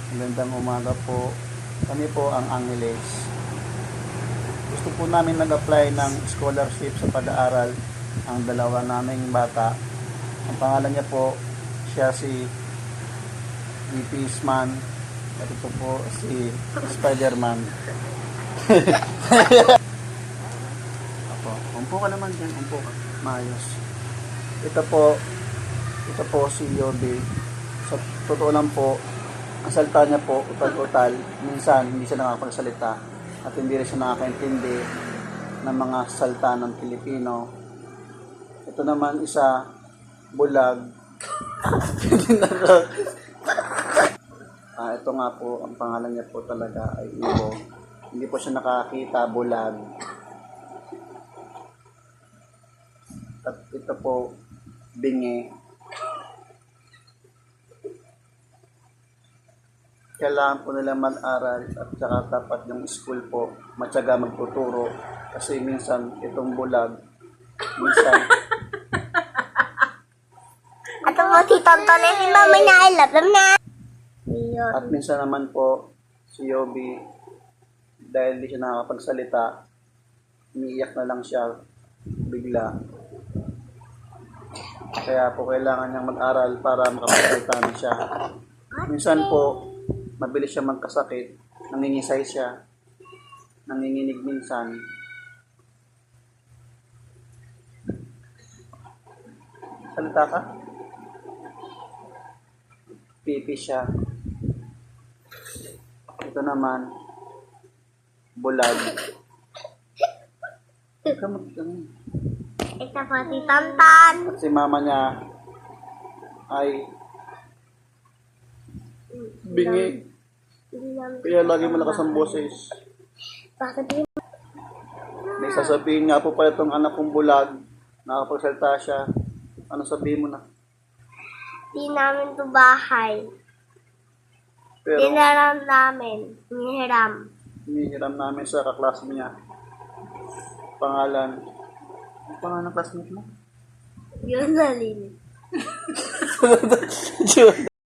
Magandang umaga po. Kami po ang Angeles. Gusto po namin nag-apply ng scholarship sa pag-aaral ang dalawa naming bata. Ang pangalan niya po, siya si Visman at ito po si Spider-Man. Apo, umpo ka naman dyan, umpo ka. Maayos. Ito po si Yobi. Sa totoo lang po, ang salita niya po, utal-utal. Minsan, hindi siya nakakapagsalita at hindi rin siya nakakaintindi ng mga salita ng Pilipino. Ito naman isa, bulag. Ito nga po, ang pangalan niya po talaga ay Ivo. Hindi po siya nakakita, bulag. At ito po, bingi. Kailangan po nila mag-aral at saka dapat yung school po matyaga magtuturo kasi minsan itong bulag minsan Ato mo si Tonton eh, si Mama na I love them na. at minsan naman po si Yobi dahil hindi siya nakakapagsalita umiiyak na lang siya bigla kaya po kailangan niyang mag-aral para makapagsalita na siya. Minsan po mabilis siya magkasakit, nangingisay siya, nanginginig minsan. Salita ka? Pipi siya. Ito naman, bulag. Kamot kami. Ito po si Tonton. At si mama niya ay bingi. Kaya lagi malakas ang boses. Bakit di May sasabihin nga po pala itong anak kong bulag. Nakapagsalita siya. Ano sabihin mo na? namin to bahay? Pero Tinaram namin. Nihiram. hinihiram namin sa kaklasme niya. Pangalan. Ang pangalan ng classmate mo? Yun na rin. June.